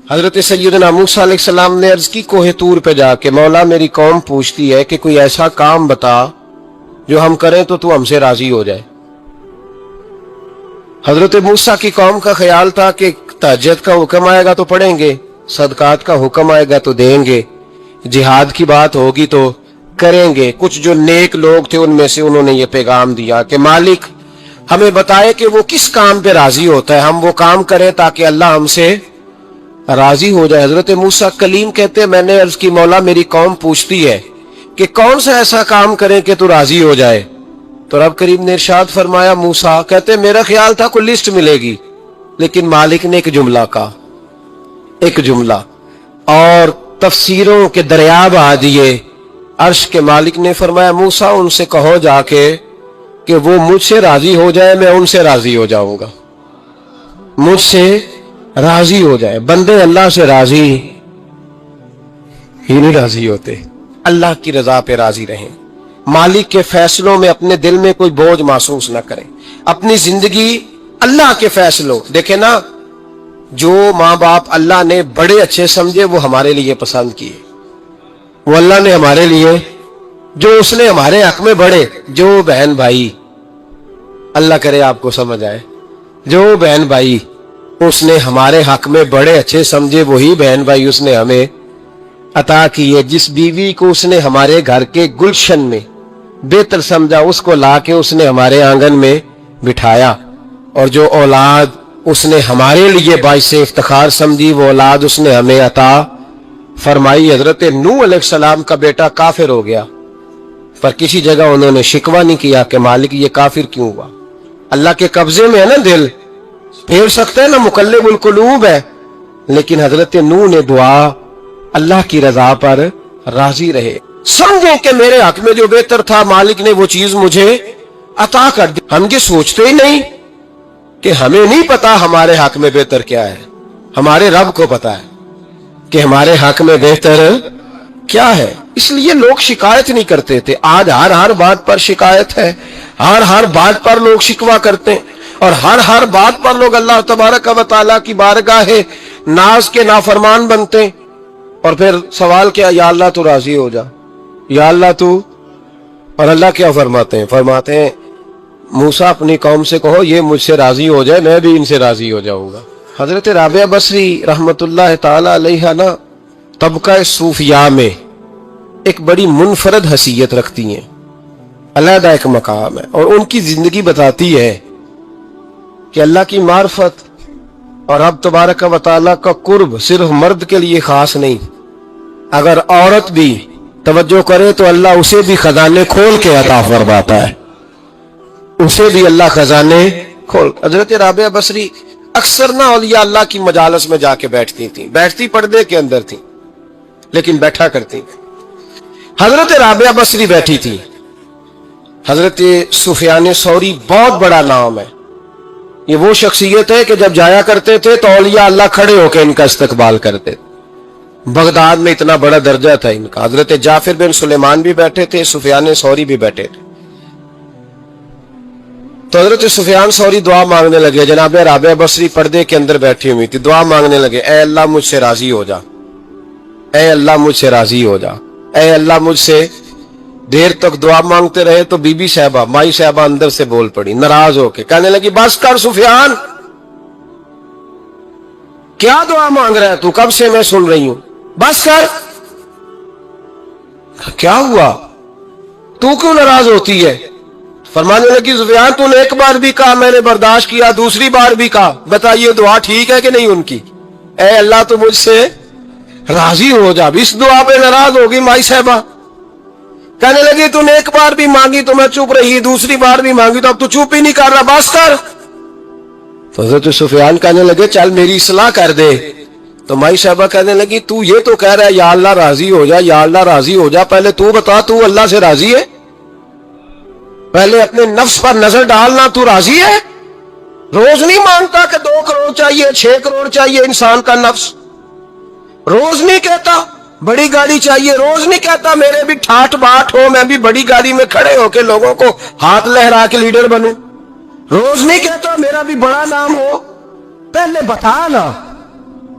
حضرت سیدنا موسیٰ علیہ السلام نے عرض کی کوہ طور پہ جا کے، مولا میری قوم پوچھتی ہے کہ کوئی ایسا کام بتا جو ہم کریں تو ہم سے راضی ہو جائے۔ حضرت موسیٰ کی قوم کا خیال تھا کہ تہجد کا حکم آئے گا تو پڑھیں گے، صدقات کا حکم آئے گا تو دیں گے، جہاد کی بات ہوگی تو کریں گے۔ کچھ جو نیک لوگ تھے ان میں سے انہوں نے یہ پیغام دیا کہ مالک ہمیں بتائے کہ وہ کس کام پہ راضی ہوتا ہے، ہم وہ کام کریں تاکہ اللہ ہم سے راضی ہو جائے۔ حضرت موسیٰ کلیم کہتے میں نے عرض کی مولا میری قوم پوچھتی ہے کہ کون سا ایسا کام کریں کہ تو راضی ہو جائے، تو رب کریم نے ارشاد فرمایا موسیٰ کہتے میرا خیال تھا کوئی لسٹ ملے گی، لیکن مالک نے ایک جملہ کہا، ایک جملہ، اور تفسیروں کے دریا بہا دیے۔ عرش کے مالک نے فرمایا موسیٰ ان سے کہو جا کے کہ وہ مجھ سے راضی ہو جائے، میں ان سے راضی ہو جاؤں گا، مجھ سے راضی ہو جائے۔ بندے اللہ سے راضی ہی نہیں راضی ہوتے، اللہ کی رضا پہ راضی رہیں، مالک کے فیصلوں میں اپنے دل میں کوئی بوجھ محسوس نہ کریں، اپنی زندگی اللہ کے فیصلوں۔ دیکھیں نا، جو ماں باپ اللہ نے بڑے اچھے سمجھے وہ ہمارے لیے پسند کیے، وہ اللہ نے ہمارے لیے، جو اس نے ہمارے حق میں بڑے، جو بہن بھائی، اللہ کرے آپ کو سمجھ آئے، جو بہن بھائی اس نے ہمارے حق میں بڑے اچھے سمجھے وہی بہن بھائی اس نے ہمیں عطا کیے۔ جس بیوی کو اس نے ہمارے گھر کے گلشن میں بہتر سمجھا اس کو لا کے اس نے ہمارے آنگن میں بٹھایا، اور جو اولاد اس نے ہمارے لیے باعث افتخار سمجھی وہ اولاد اس نے ہمیں عطا فرمائی۔ حضرت نوح علیہ السلام کا بیٹا کافر ہو گیا، پر کسی جگہ انہوں نے شکوہ نہیں کیا کہ مالک یہ کافر کیوں ہوا۔ اللہ کے قبضے میں ہے نا، دل پھیر سکتا ہے نا، مقلب القلوب ہے، لیکن حضرت نوح نے دعا اللہ کی رضا پر راضی رہے، سمجھیں کہ میرے حق میں جو بہتر تھا مالک نے وہ چیز مجھے عطا کر دی۔ ہم یہ سوچتے ہی نہیں کہ ہمیں نہیں پتا ہمارے حق میں بہتر کیا ہے، ہمارے رب کو پتا ہے کہ ہمارے حق میں بہتر کیا ہے۔ اس لیے لوگ شکایت نہیں کرتے تھے، آج ہر بات پر شکایت ہے، ہر بات پر لوگ شکوہ کرتے ہیں، اور ہر بات پر لوگ اللہ تبارک و تعالیٰ کی بارگاہ ناز کے نافرمان بنتے ہیں۔ اور پھر سوال کیا، یا اللہ تو راضی ہو جا، یا اللہ تو، اور اللہ کیا فرماتے ہیں موسیٰ اپنی قوم سے کہو یہ مجھ سے راضی ہو جائے میں بھی ان سے راضی ہو جاؤں گا۔ حضرت رابعہ بصری رحمت اللہ تعالی علیہ نا طبقہ صوفیاء میں ایک بڑی منفرد حیثیت رکھتی ہیں، علیحدہ ایک مقام ہے، اور ان کی زندگی بتاتی ہے کہ اللہ کی معرفت اور رب تبارک و تعالیٰ کا قرب صرف مرد کے لیے خاص نہیں، اگر عورت بھی توجہ کرے تو اللہ اسے بھی خزانے کھول کے عطا فرماتا ہے، اسے بھی اللہ خزانے کھول۔ حضرت رابعہ بصری اکثر نہ اولیاء اللہ کی مجالس میں جا کے بیٹھتی تھیں، بیٹھتی پردے کے اندر تھیں لیکن بیٹھا کرتی۔ حضرت رابعہ بصری بیٹھی تھی، حضرت سفیان ثوری بہت بڑا نام ہے، یہ وہ شخصیت ہے کہ جب جایا کرتے تھے تو اولیاء اللہ کھڑے ہو کے ان کا استقبال کرتے تھے، بغداد میں اتنا بڑا درجہ تھا ان کا۔ حضرت جعفر بن سلیمان بھی بیٹھے تھے، سفیان ثوری بھی بیٹھے تھے، تو حضرت سفیان ثوری دعا مانگنے لگے، جناب رابعہ بصری پردے کے اندر بیٹھی ہوئی تھی، دعا مانگنے لگے، اے اللہ مجھ سے راضی ہو جا، اے اللہ مجھ سے راضی ہو جا، اے اللہ مجھ سے۔ دیر تک دعا مانگتے رہے تو بی بی صاحبہ، مائی صاحبہ اندر سے بول پڑی ناراض ہو کے، کہنے لگی بس کر سفیان، کیا دعا مانگ رہا ہے تو، کب سے میں سن رہی ہوں، بس کر۔ کیا ہوا، تو کیوں ناراض ہوتی ہے؟ فرمانے لگی سفیان تو نے ایک بار بھی کہا میں نے برداشت کیا، دوسری بار بھی کہا، بتائیے دعا ٹھیک ہے کہ نہیں ان کی؟ اے اللہ تو مجھ سے راضی ہو جا، اس دعا پہ ناراض ہوگی مائی صاحبہ، کہنے لگی تو نے ایک بار بھی مانگی تو میں چپ رہی، دوسری بار بھی مانگی تو اب تو چپ ہی نہیں کر رہا، بس کر۔ تو حضرت سفیان کہنے لگے چل میری اصلاح کر دے، تو مائی صاحبہ کہنے لگی تو یہ تو کہہ رہا ہے یا اللہ راضی ہو جا، یا اللہ راضی ہو جا، پہلے تو بتا تو اللہ سے راضی ہے؟ پہلے اپنے نفس پر نظر ڈالنا، تو راضی ہے؟ روز نہیں مانگتا کہ 2 کروڑ چاہیے، 6 کروڑ چاہیے، انسان کا نفس روز نہیں کہتا بڑی گاڑی چاہیے، روز نہیں کہتا میرے بھی ٹھاٹ باٹ ہو، میں بھی بڑی گاڑی میں کھڑے ہو کے لوگوں کو ہاتھ لہرا کے لیڈر بنوں، روز نہیں کہتا میرا بھی بڑا نام ہو۔ پہلے بتا نا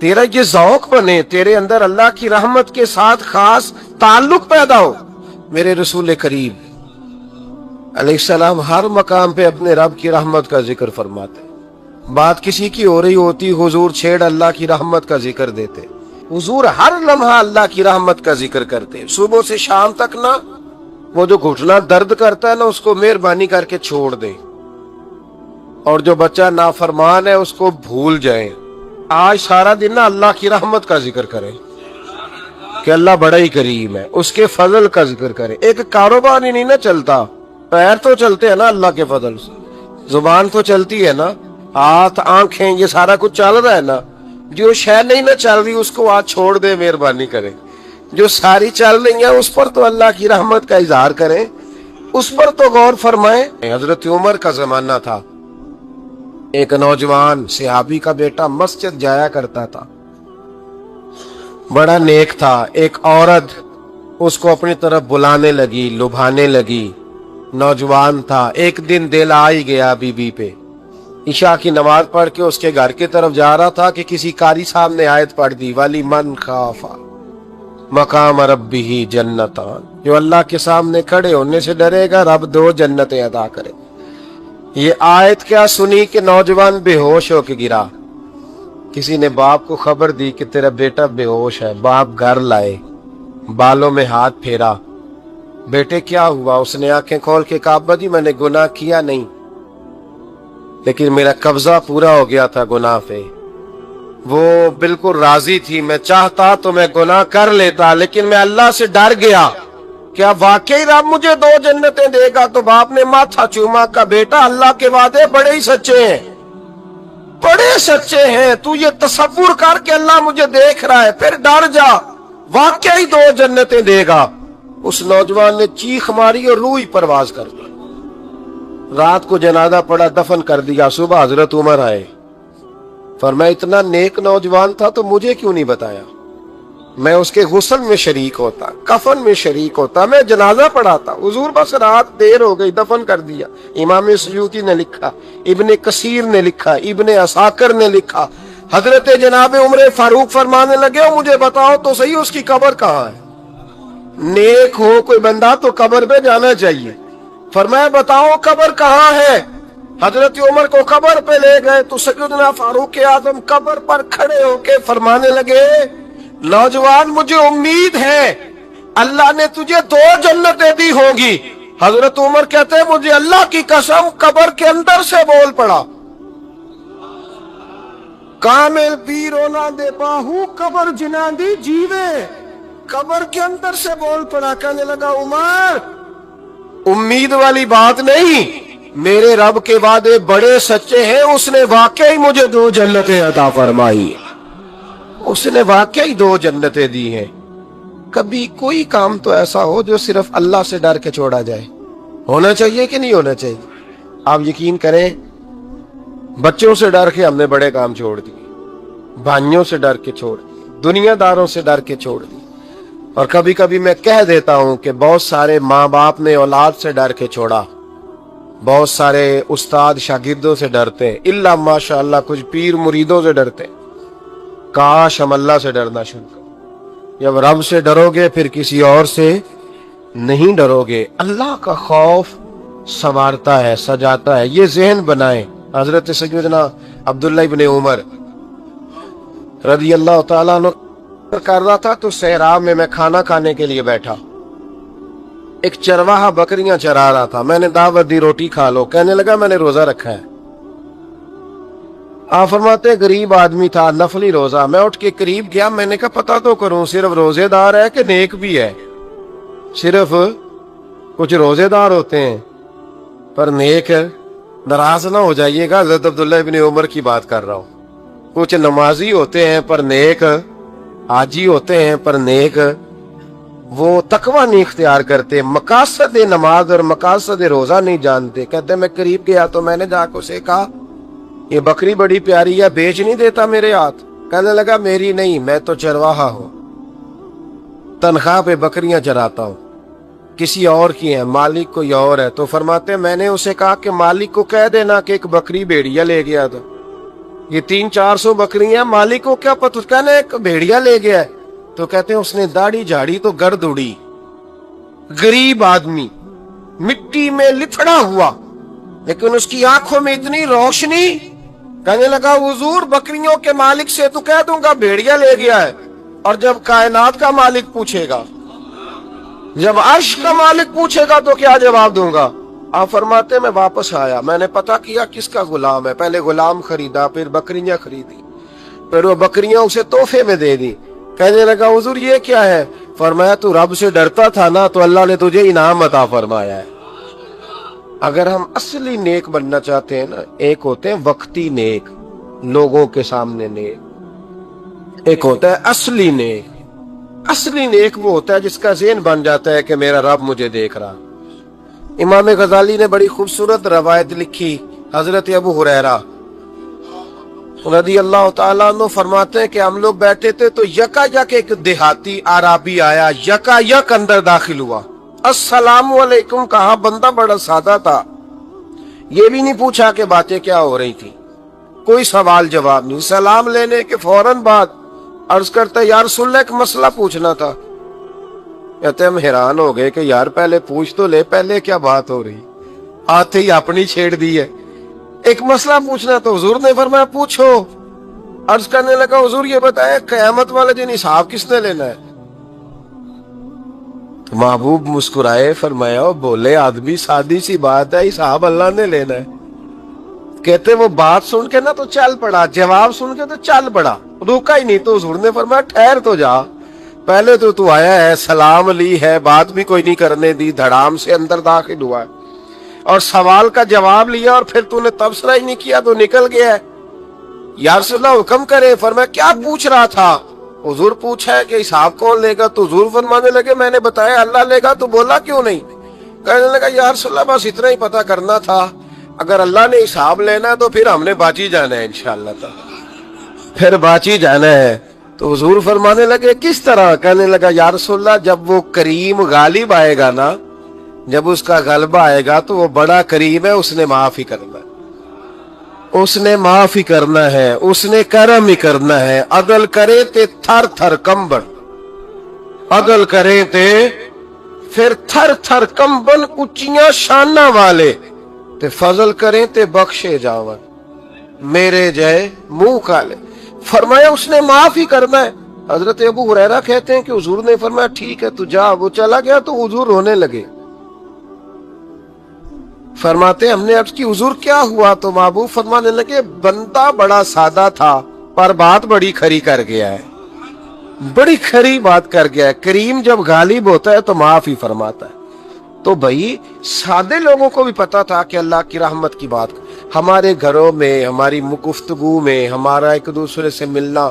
تیرا یہ ذوق بنے، تیرے اندر اللہ کی رحمت کے ساتھ خاص تعلق پیدا ہو۔ میرے رسول کریم علیہ السلام ہر مقام پہ اپنے رب کی رحمت کا ذکر فرماتے، بات کسی کی ہو رہی ہوتی حضور چھیڑ اللہ کی رحمت کا ذکر دیتے، حضور ہر لمحہ اللہ کی رحمت کا ذکر کرتے، صبح سے شام تک نا وہ جو گھٹنا درد کرتا ہے نا اس کو مہربانی کر کے چھوڑ دے، اور جو بچہ نافرمان ہے اس کو بھول جائیں۔ آج سارا دن نا اللہ کی رحمت کا ذکر کریں کہ اللہ بڑا ہی کریم ہے، اس کے فضل کا ذکر کریں۔ ایک کاروبار ہی نہیں نا چلتا، پیر تو چلتے ہیں نا اللہ کے فضل سے، زبان تو چلتی ہے نا، ہاتھ آنکھیں یہ سارا کچھ چل رہا ہے نا۔ جو شے نہیں نہ چل رہی اس کو آج چھوڑ دے، مہربانی کریں۔ جو ساری چل رہی ہیں اس پر تو اللہ کی رحمت کا اظہار کریں، اس پر تو غور فرمائیں۔ حضرت عمر کا زمانہ تھا، ایک نوجوان صحابی کا بیٹا مسجد جایا کرتا تھا، بڑا نیک تھا۔ ایک عورت اس کو اپنی طرف بلانے لگی، لبھانے لگی، نوجوان تھا۔ ایک دن دل آ ہی گیا بی بی پہ، عشاء کی نماز پڑھ کے اس کے گھر کی طرف جا رہا تھا کہ کسی قاری صاحب نے آیت پڑھ دی، وَلِمَنْ من خاف مقام ربہ جنتان، جو اللہ کے سامنے کھڑے ہونے سے ڈرے گا رب 2 جنتیں عطا کرے۔ یہ آیت کیا سنی کہ نوجوان بے ہوش ہو کے گرا۔ کسی نے باپ کو خبر دی کہ تیرا بیٹا بے ہوش ہے، باپ گھر لائے، بالوں میں ہاتھ پھیرا، بیٹے کیا ہوا؟ اس نے آنکھیں کھول کے کہا ابا جی میں نے گناہ کیا نہیں، لیکن میرا قبضہ پورا ہو گیا تھا گناہ پہ، وہ بالکل راضی تھی، میں چاہتا تو میں گناہ کر لیتا لیکن میں اللہ سے ڈر گیا۔ کیا واقعی رب مجھے 2 جنتیں دے گا؟ تو باپ نے ماتھا چوما، کا بیٹا اللہ کے وعدے بڑے ہی سچے ہیں، بڑے سچے ہیں، تو یہ تصور کر کے اللہ مجھے دیکھ رہا ہے، پھر ڈر جا، واقعی 2 جنتیں دے گا۔ اس نوجوان نے چیخ ماری اور روح ہی پرواز کر دی۔ رات کو جنازہ پڑا، دفن کر دیا۔ صبح حضرت عمر آئے، فرمایا اتنا نیک نوجوان تھا تو مجھے کیوں نہیں بتایا؟ میں اس کے غسل میں شریک ہوتا، کفن میں شریک ہوتا، میں جنازہ پڑھاتا۔ حضور بس رات دیر ہو گئی، دفن کر دیا۔ امام سیوطی نے لکھا، ابن کثیر نے لکھا، ابن عساکر نے لکھا، حضرت جناب عمر فاروق فرمانے لگے مجھے بتاؤ تو صحیح اس کی قبر کہاں ہے؟ نیک ہو کوئی بندہ تو قبر پہ جانا چاہیے۔ فرمایا بتاؤ قبر کہاں ہے؟ حضرت عمر کو قبر پہ لے گئے تو سیدنا فاروق اعظم قبر پر کھڑے ہو کے فرمانے لگے نوجوان مجھے امید ہے اللہ نے تجھے 2 جنتیں دی ہوں گی۔ حضرت عمر کہتے ہیں مجھے اللہ کی قسم قبر کے اندر سے بول پڑا، کامل پیرونا دے باہو قبر جنا دی جیوے۔ قبر کے اندر سے بول پڑا، کہنے لگا عمر امید والی بات نہیں، میرے رب کے وعدے بڑے سچے ہیں، اس نے واقعی مجھے 2 جنتیں عطا فرمائی، اس نے واقعی 2 جنتیں دی ہیں۔ کبھی کوئی کام تو ایسا ہو جو صرف اللہ سے ڈر کے چھوڑا جائے، ہونا چاہیے کہ نہیں ہونا چاہیے؟ آپ یقین کریں بچوں سے ڈر کے ہم نے بڑے کام چھوڑ دیے، بھائیوں سے ڈر کے چھوڑ دیے، دنیا داروں سے ڈر کے چھوڑ دیے، اور کبھی کبھی میں کہہ دیتا ہوں کہ بہت سارے ماں باپ نے اولاد سے ڈر کے چھوڑا، بہت سارے استاد شاگردوں سے ڈرتے ہیں، الا ماشاءاللہ کچھ پیر مریدوں سے ڈرتے ہیں۔ کاش ہم اللہ سے ڈرنا شروع کریں۔ جب رب سے ڈرو گے پھر کسی اور سے نہیں ڈرو گے۔ اللہ کا خوف سنوارتا ہے، سجاتا ہے، یہ ذہن بنائیں۔ حضرت سیدنا عبداللہ ابن عمر رضی اللہ تعالیٰ عنہ کر رہا تھا تو صحرا میں کھانا کھانے کے لیے بیٹھا، ایک چرواہا بکریاں چرا رہا تھا، میں نے دعوت دی روٹی کھا لو، کہنے لگا میں نے روزہ رکھا ہے۔ آپ فرماتے غریب آدمی تھا، نفلی روزہ، میں اٹھ کے قریب گیا، میں نے کہا پتہ تو کروں صرف روزے دار ہے کہ نیک بھی ہے؟ صرف کچھ روزے دار ہوتے ہیں پر نیک ہے؟ ناراض نہ ہو جائیے گا، حضرت عبداللہ ابن عمر کی بات کر رہا ہوں۔ کچھ نمازی ہوتے ہیں پر نیک، حاجی ہوتے ہیں پر نیک، وہ تقوی نہیں اختیار کرتے، مقاصد نماز اور مقاصد روزہ نہیں جانتے۔ کہتے میں قریب گیا تو میں نے جا کے اسے کہا یہ بکری بڑی پیاری ہے، بیچ نہیں دیتا میرے ہاتھ؟ کہنے لگا میری نہیں، میں تو چرواہا ہوں، تنخواہ پہ بکریاں چراتا ہوں، کسی اور کی ہیں، مالک کوئی اور ہے۔ تو فرماتے میں نے اسے کہا کہ مالک کو کہہ دینا کہ ایک بکری بھیڑیا لے گیا تھا، یہ 300-400 بکریاں, مالک کو کیا پتہ, کہنے ایک بھیڑیا لے گیا ہے. تو کہتے ہیں اس نے داڑھی جھاڑی تو گرد اڑی, غریب آدمی مٹی میں لتڑا ہوا, لیکن اس کی آنکھوں میں اتنی روشنی. کہنے لگا حضور بکریوں کے مالک سے تو کہہ دوں گا بھیڑیا لے گیا ہے, اور جب کائنات کا مالک پوچھے گا, جب عرش کا مالک پوچھے گا تو کیا جواب دوں گا؟ آپ فرماتے میں واپس آیا, میں نے پتا کیا کس کا غلام ہے, پہلے غلام خریدا, پھر بکریاں خریدی, پھر وہ بکریاں اسے تحفے میں دے دی. کہنے لگا حضور یہ کیا ہے؟ فرمایا تو رب سے ڈرتا تھا نا, تو اللہ نے تجھے انعام عطا فرمایا ہے. اگر ہم اصلی نیک بننا چاہتے ہیں نا, ایک ہوتے ہیں وقتی نیک, لوگوں کے سامنے نیک, ایک ہوتا ہے اصلی نیک. اصلی نیک وہ ہوتا ہے جس کا ذہن بن جاتا ہے کہ میرا رب مجھے دیکھ رہا. امام غزالی نے بڑی خوبصورت روایت لکھی, حضرت ابو ہریرہ رضی اللہ تعالیٰ عنہ فرماتے ہیں کہ ہم لوگ بیٹھے تھے تو یکا یک ایک دیہاتی عربی آیا, یکا یک اندر داخل ہوا, السلام علیکم کہا. بندہ بڑا سادہ تھا, یہ بھی نہیں پوچھا کہ باتیں کیا ہو رہی تھی, کوئی سوال جواب نہیں. سلام لینے کے فوراً بعد عرض کرتا یا رسول اللہ ایک مسئلہ پوچھنا تھا. کہتے ہم حیران ہو گئے کہ یار پہلے پوچھ تو لے, پہلے کیا بات ہو رہی, آتے ہی اپنی چھیڑ دی ہے. ایک مسئلہ پوچھنا تو حضور نے فرمایا پوچھو. عرض کرنے لگا حضور یہ بتائیں قیامت والے دن حساب کس نے لینا ہے؟ تو محبوب مسکرائے, فرمایا بولے آدمی سادی سی بات ہے, حساب اللہ نے لینا ہے. کہتے وہ بات سن کے نا تو چل پڑا, جواب سن کے تو چل پڑا, روکا ہی نہیں. تو حضور نے فرمایا ٹھہر تو جا, پہلے تو آیا ہے, سلام لی ہے, بات بھی کوئی نہیں کرنے دی, دھڑام سے اندر داخل ہوا ہے, اور سوال کا جواب لیا, اور پھر تو نے تبصرہ ہی نہیں کیا تو نکل گیا ہے. یا رسول اللہ حکم کرے. فرمایا کیا پوچھ رہا تھا؟ حضور پوچھا ہے کہ حساب کون لے گا؟ تو حضور فرمانے لگے میں نے بتایا اللہ لے گا, تو بولا کیوں نہیں؟ کہنے لگا یا رسول اللہ بس اتنا ہی پتا کرنا تھا, اگر اللہ نے حساب لینا تو پھر ہم نے باچی جانا ہے انشاءاللہ تعالی, پھر باچی جانا ہے. تو حضور فرمانے لگے کس طرح؟ کہنے لگا یا رسول اللہ جب وہ کریم غالب آئے گا نا, جب اس کا غلبہ آئے گا تو وہ بڑا کریم ہے, اس نے معاف ہی کرنا ہے, اس نے معاف ہی کرنا ہے, اس نے کرم ہی کرنا ہے. عدل کرے تے تھر تھر کمبن, عدل کرے تے پھر تھر تھر کمبن, اچیاں شانہ والے تے فضل کریں تے بخشے جاون, میرے جائے منہ کالے. فرمایا اس نے معاف ہی کرنا ہے. حضرت ابو ہریرہ کہتے ہیں کہ حضور نے فرمایا ٹھیک ہے تو جا. وہ چلا گیا تو حضور رونے لگے. فرماتے ہم نے عرض کی حضور کیا ہوا؟ تو محبوب فرمانے لگے بندہ بڑا سادہ تھا پر بات بڑی کھری کر گیا ہے, بڑی کھری بات کر گیا ہے. کریم جب غالب ہوتا ہے تو معاف ہی فرماتا ہے. تو بھائی سادے لوگوں کو بھی پتا تھا کہ اللہ کی رحمت کی بات. ہمارے گھروں میں, ہماری گفتگو میں, ہمارا ایک دوسرے سے ملنا,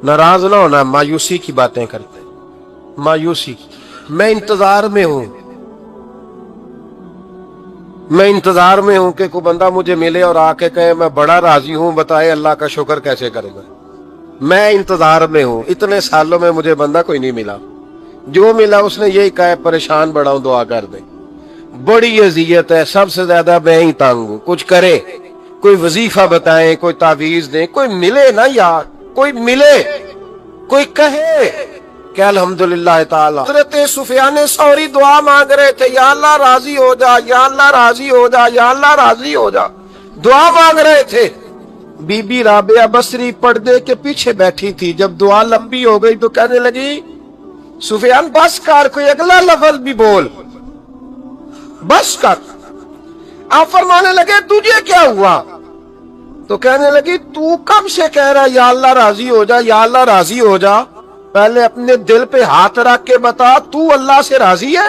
ناراض نہ ہونا, مایوسی کی باتیں کرتے ہیں, مایوسی. میں انتظار میں ہوں, میں انتظار میں ہوں کہ کوئی بندہ مجھے ملے اور آ کے کہے میں بڑا راضی ہوں, بتائے اللہ کا شکر کیسے کرے گا. میں انتظار میں ہوں, اتنے سالوں میں مجھے بندہ کوئی نہیں ملا, جو ملا اس نے یہی کہا پریشان بڑا ہوں دعا کر دے, بڑی اذیت ہے, سب سے زیادہ میں ہی تانگ ہوں, کچھ کرے, کوئی وظیفہ بتائیں, کوئی تعویذ دیں, کوئی ملے نا یار, کوئی ملے, کوئی کہے کہ الحمدللہ تعالی. حضرت سفیان ثوری دعا مانگ رہے تھے, یا اللہ راضی ہو جا, یا اللہ راضی ہو جا, یا اللہ راضی ہو جا, دعا مانگ رہے تھے. بی بی رابعہ بصری پردے کے پیچھے بیٹھی تھی, جب دعا لمبی ہو گئی تو کہنے لگی سفیان بس کر, کوئی اگلا لفظ بھی بول, بس کر. آپ فرمانے لگے تجھے کیا ہوا؟ تو کہنے لگی تو کب سے کہہ رہا یا اللہ راضی ہو جا, یا اللہ راضی ہو جا, پہلے اپنے دل پہ ہاتھ رکھ کے بتا تو اللہ سے راضی ہے؟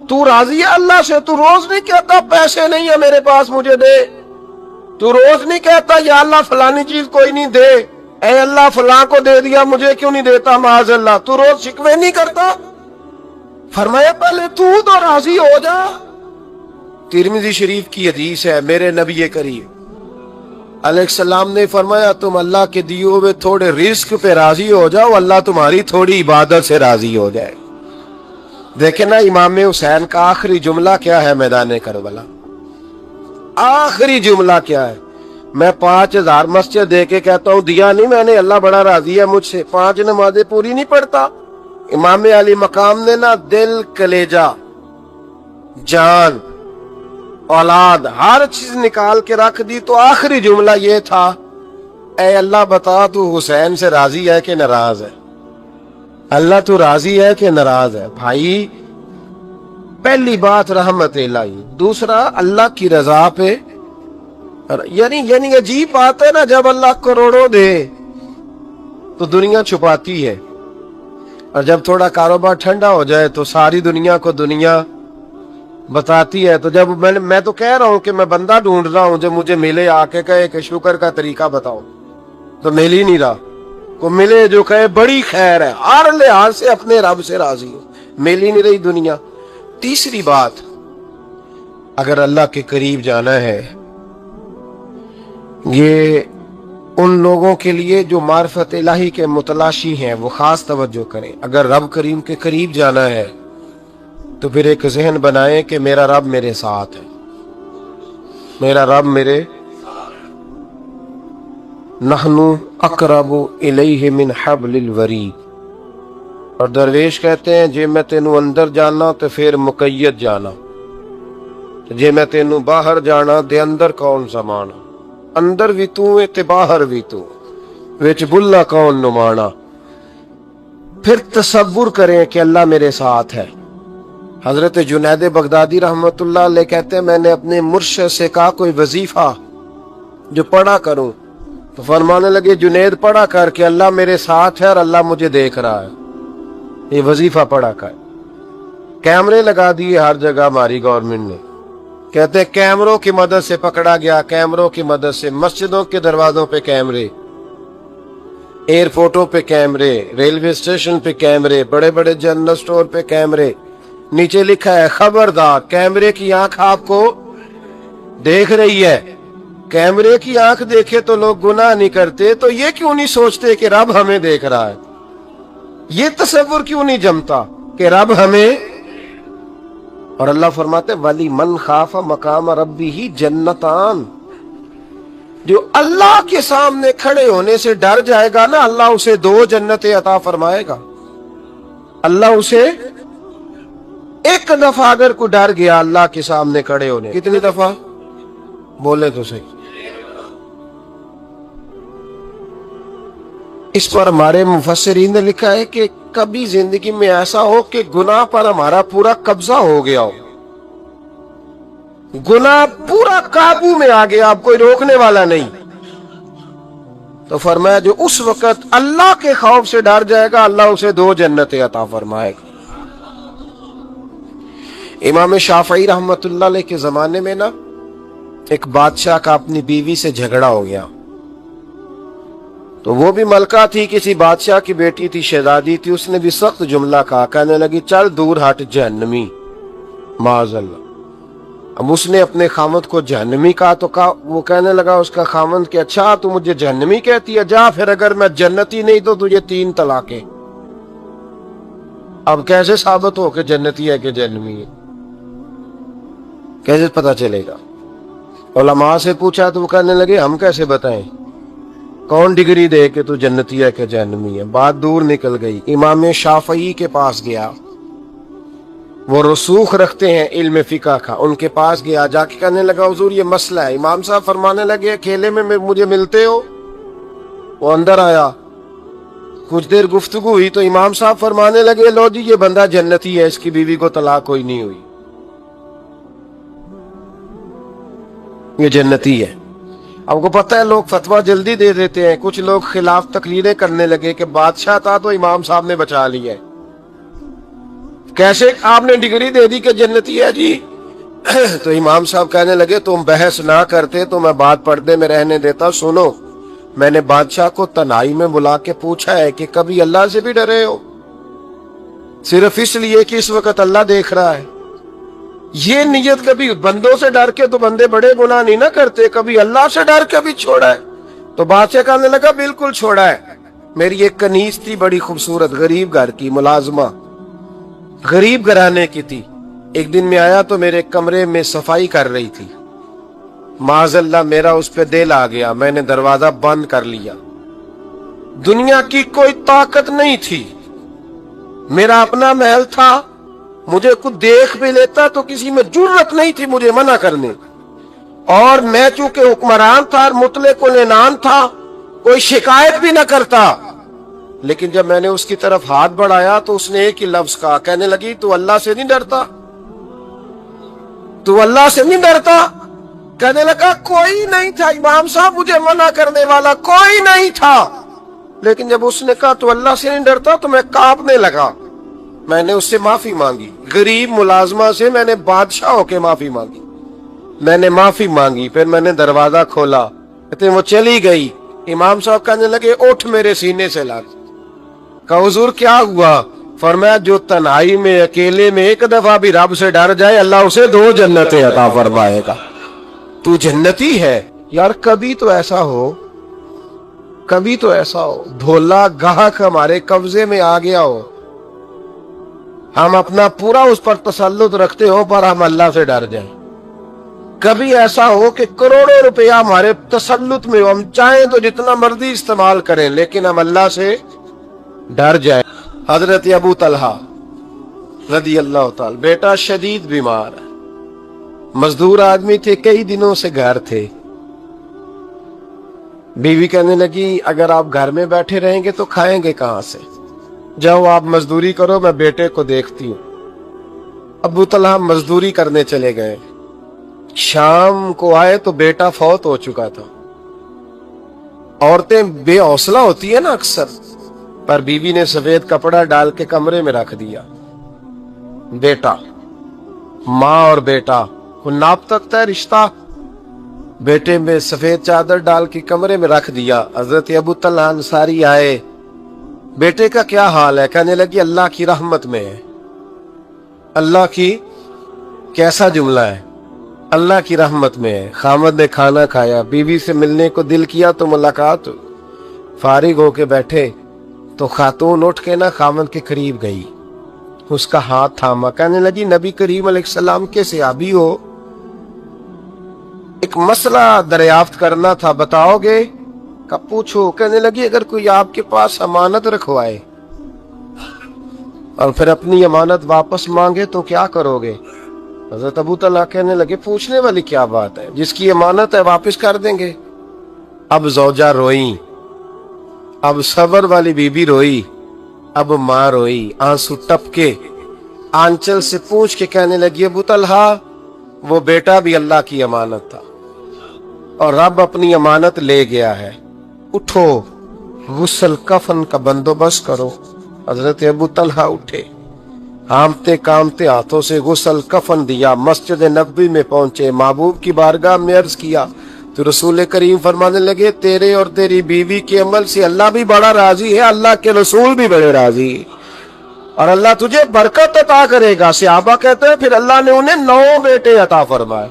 تو راضی ہے اللہ سے؟ تو روز نہیں کہتا پیسے نہیں ہے میرے پاس مجھے دے, تو روز نہیں کہتا یا اللہ فلانی چیز کوئی نہیں دے, اے اللہ فلاں کو دے دیا مجھے کیوں نہیں دیتا معاذ اللہ, تو روز شکوے نہیں کرتا؟ فرمایا پہلے تو راضی ہو جا. ترمذی شریف کی حدیث ہے, میرے نبی کریم علیہ السلام نے فرمایا تم اللہ کے دیے ہوئے تھوڑے رزق پہ راضی ہو جاؤ, اللہ تمہاری تھوڑی عبادت سے راضی ہو جائے. دیکھیں نا امام حسین کا آخری جملہ کیا ہے میدان کربلا, آخری جملہ کیا ہے؟ میں 5000 مسجد دے کے کہتا ہوں دیا نہیں میں نے, اللہ بڑا راضی ہے مجھ سے, 5 نمازیں پوری نہیں پڑھتا. امام علی مقام نے نا دل, کلیجہ, جان, اولاد, ہر چیز نکال کے رکھ دی. تو آخری جملہ یہ تھا, اے اللہ بتا تو حسین سے راضی ہے کہ ناراض ہے؟ اللہ تو راضی ہے کہ ناراض ہے؟ بھائی پہلی بات رحمت الہی, دوسرا اللہ کی رضا پہ. یعنی عجیب بات ہے نا, جب اللہ کروڑوں دے تو دنیا چھپاتی ہے, اور جب تھوڑا کاروبار ٹھنڈا ہو جائے تو ساری دنیا کو دنیا بتاتی ہے. تو جب میں تو کہہ رہا ہوں کہ میں بندہ ڈھونڈ رہا ہوں جو مجھے ملے, آ کے کہے کہ شکر کا طریقہ بتاؤ, تو مل ہی نہیں رہا. کو ملے جو کہے بڑی خیر ہے, ہر لحاظ سے اپنے رب سے راضی ہو, مل ہی نہیں رہی دنیا. تیسری بات, اگر اللہ کے قریب جانا ہے, یہ ان لوگوں کے لیے جو معرفت الہی کے متلاشی ہیں وہ خاص توجہ کریں. اگر رب کریم کے قریب جانا ہے تو پھر ایک ذہن بنائیں کہ میرا رب میرے ساتھ ہے, میرا رب میرے. نحن اقرب الیہ من حبل الورید. اور درویش کہتے ہیں جے میں تینوں اندر جانا تو پھر مقید جانا, جے میں تینوں باہر جانا دے اندر کون سمانا, اندر بھی تو تے باہر بھی تو, وچ بلا کون نمانا. پھر تصور کریں کہ اللہ میرے ساتھ ہے. حضرت جنید بغدادی رحمت اللہ علیہ کہتے ہیں میں نے اپنے مرشد سے کہا کوئی وظیفہ جو پڑھا کروں, تو فرمانے لگے جنید پڑھا کر کہ اللہ میرے ساتھ ہے اور اللہ مجھے دیکھ رہا ہے. یہ وظیفہ پڑھا کر. کیمرے لگا دیے ہر جگہ ہماری گورنمنٹ نے, کہتے کیمروں کی مدد سے پکڑا گیا, کیمروں کی مدد سے مسجدوں کے دروازوں پہ کیمرے, ایئرپورٹوں پہ کیمرے, ریلوے اسٹیشن پہ کیمرے, بڑے بڑے جنرل سٹور پہ کیمرے. نیچے لکھا ہے خبردار کیمرے کی آنکھ آپ کو دیکھ رہی ہے. کیمرے کی آنکھ دیکھے تو لوگ گناہ نہیں کرتے, تو یہ کیوں نہیں سوچتے کہ رب ہمیں دیکھ رہا ہے؟ یہ تصور کیوں نہیں جمتا کہ رب ہمیں. اور اللہ فرماتے ولی من خاف مقام ربہ جنتان, جو اللہ کے سامنے کھڑے ہونے سے ڈر جائے گا نا, اللہ اسے 2 جنتیں عطا فرمائے گا. اللہ اسے ایک دفعہ اگر کوئی ڈر گیا اللہ کے سامنے کھڑے ہونے, کتنی دفعہ بولے تو صحیح. اس پر ہمارے مفسرین نے لکھا ہے کہ کبھی زندگی میں ایسا ہو کہ گناہ پر ہمارا پورا قبضہ ہو گیا ہو, گناہ پورا قابو میں آ گیا, اب کوئی روکنے والا نہیں, تو فرمایا جو اس وقت اللہ کے خوف سے ڈر جائے گا اللہ اسے 2 جنتیں عطا فرمائے گا. امام شافعی رحمت اللہ علیہ کے زمانے میں نا ایک بادشاہ کا اپنی بیوی سے جھگڑا ہو گیا. تو وہ بھی ملکہ تھی, کسی بادشاہ کی بیٹی تھی, شہزادی تھی. اس نے بھی سخت جملہ کہا, کہنے لگی چل دور ہٹ جہنمی, معاذ اللہ. اب اس نے اپنے خامند کو جہنمی کہا, تو وہ کہنے لگا اس کا خامند کہ اچھا تو مجھے جہنمی کہتی ہے, جا پھر اگر میں جنتی نہیں تو تجھے 3 طلاقیں. اب کیسے ثابت ہو کہ جنتی ہے کہ جہنمی ہے, کیسے پتا چلے گا؟ علماء سے پوچھا تو وہ کہنے لگے ہم کیسے بتائیں, کون ڈگری دے کہ تو جنتی ہے کہ جہنمی ہے. بات دور نکل گئی. امام شافعی کے پاس گیا, وہ رسوخ رکھتے ہیں علم فقہ کا, ان کے پاس گیا, جا کے کہنے لگا حضور یہ مسئلہ ہے. امام صاحب فرمانے لگے اکیلے میں مجھے ملتے ہو؟ وہ اندر آیا, کچھ دیر گفتگو ہوئی تو امام صاحب فرمانے لگے لو جی یہ بندہ جنتی ہے, اس کی بیوی کو طلاق کوئی نہیں ہوئی, یہ جنتی ہے. آپ کو پتہ ہے لوگ فتویٰ جلدی دے دیتے ہیں, کچھ لوگ خلاف تقریریں کرنے لگے کہ بادشاہ تھا تو امام صاحب نے بچا لیا ہے. کیسے آپ نے ڈگری دے دی کہ جنتی ہے جی؟ تو امام صاحب کہنے لگے تم بحث نہ کرتے تو میں بات پردے میں رہنے دیتا. سنو, میں نے بادشاہ کو تنہائی میں بلا کے پوچھا ہے کہ کبھی اللہ سے بھی ڈرے ہو؟ صرف اس لیے کہ اس وقت اللہ دیکھ رہا ہے. یہ نیت کبھی بندوں سے ڈر کے تو بندے بڑے گناہ نہیں نہ کرتے, کبھی اللہ سے ڈر کے بھی چھوڑا ہے. تو بادشاہ کہنے لگا بالکل چھوڑا ہے. میری ایک کنیز تھی بڑی خوبصورت, غریب گھر کی ملازمہ, غریب گھرانے کی تھی. ایک دن میں آیا تو میرے کمرے میں صفائی کر رہی تھی. معاذ اللہ میرا اس پہ دل آ گیا، میں نے دروازہ بند کر لیا۔ دنیا کی کوئی طاقت نہیں تھی، میرا اپنا محل تھا، مجھے کچھ دیکھ بھی لیتا تو کسی میں جرت نہیں تھی مجھے منع کرنے، اور میں چونکہ حکمران تھا اور مطلق العنان تھا، کوئی شکایت بھی نہ کرتا۔ لیکن جب میں نے اس کی طرف ہاتھ بڑھایا تو اس نے ایک ہی لفظ کہا، کہنے لگی تو اللہ سے نہیں ڈرتا؟ تو اللہ سے نہیں ڈرتا؟ کہنے لگا کوئی نہیں تھا امام صاحب مجھے منع کرنے والا، کوئی نہیں تھا۔ لیکن جب اس نے کہا تو اللہ سے نہیں ڈرتا تو میں کانپنے لگا۔ میں نے اس سے معافی مانگی، غریب ملازمہ سے میں نے بادشاہ ہو کے معافی مانگی، میں نے معافی مانگی، پھر میں نے دروازہ کھولا، کہتے وہ چلی گئی۔ امام صاحب کہنے لگے اٹھ میرے سینے سے لگ۔ کہا حضور کیا ہوا؟ فرمایا جو تنہائی میں اکیلے میں ایک دفعہ بھی رب سے ڈر جائے اللہ اسے 2 جنتیں عطا فرمائے گا۔ تو جنتی ہے یار۔ کبھی تو ایسا ہو، کبھی تو ایسا ہو بھولا گاہک ہمارے قبضے میں آ گیا ہو، ہم اپنا پورا اس پر تسلط رکھتے ہو پر ہم اللہ سے ڈر جائیں۔ کبھی ایسا ہو کہ کروڑوں روپیہ ہمارے تسلط میں ہو، ہم چاہیں تو جتنا مرضی استعمال کریں لیکن ہم اللہ سے ڈر جائیں۔ حضرت ابو طلحہ رضی اللہ تعالی، بیٹا شدید بیمار ہے، مزدور آدمی تھے، کئی دنوں سے گھر تھے۔ بیوی کہنے لگی اگر آپ گھر میں بیٹھے رہیں گے تو کھائیں گے کہاں سے؟ جاؤ آپ مزدوری کرو، میں بیٹے کو دیکھتی ہوں۔ ابو طلحہ مزدوری کرنے چلے گئے، شام کو آئے تو بیٹا فوت ہو چکا تھا۔ عورتیں بے حوصلہ ہوتی ہے نا اکثر، پر بیوی نے سفید کپڑا ڈال کے کمرے میں رکھ دیا۔ بیٹا، ماں اور بیٹا کو ناپ سکتا ہے رشتہ؟ بیٹے میں سفید چادر ڈال کے کمرے میں رکھ دیا۔ حضرت ابو طلحہ انصاری آئے، بیٹے کا کیا حال ہے؟ کہنے لگی اللہ کی رحمت میں ہے۔ اللہ کی کیسا جملہ ہے؟ اللہ کی رحمت میں ہے۔ خامد نے کھانا کھایا، بیوی سے ملنے کو دل کیا تو ملاقات، فارغ ہو کے بیٹھے تو خاتون اٹھ کے نا خامد کے قریب گئی، اس کا ہاتھ تھاما، کہنے لگی نبی کریم علیہ السلام کے صحابی ہو، ایک مسئلہ دریافت کرنا تھا، بتاؤ گے؟ کہ پوچھو۔ کہنے لگی اگر کوئی آپ کے پاس امانت رکھوائے اور پھر اپنی امانت واپس مانگے تو کیا کرو گے؟ حضرت ابو طلحہ کہنے لگے پوچھنے والی کیا بات ہے، جس کی امانت ہے واپس کر دیں گے۔ اب زوجہ روئی، اب صبر والی بی بی روئی، اب ماں روئی، آنسو ٹپ کے آنچل سے پوچھ کے کہنے لگی ابو طلحہ وہ بیٹا بھی اللہ کی امانت تھا اور رب اپنی امانت لے گیا ہے، اٹھو غسل کفن کا بندوبست کرو۔ حضرت ابو طلحہ اٹھے، ہامتے کامتے ہاتھوں سے غسل کفن دیا، مسجد نبوی میں پہنچے، محبوب کی بارگاہ میں عرض کیا تو رسول کریم فرمانے لگے تیرے اور تیری بیوی کے عمل سے اللہ بھی بڑا راضی ہے، اللہ کے رسول بھی بڑے راضی ہے اور اللہ تجھے برکت عطا کرے گا۔ صحابہ کہتے ہیں پھر اللہ نے انہیں 9 بیٹے عطا فرمائے۔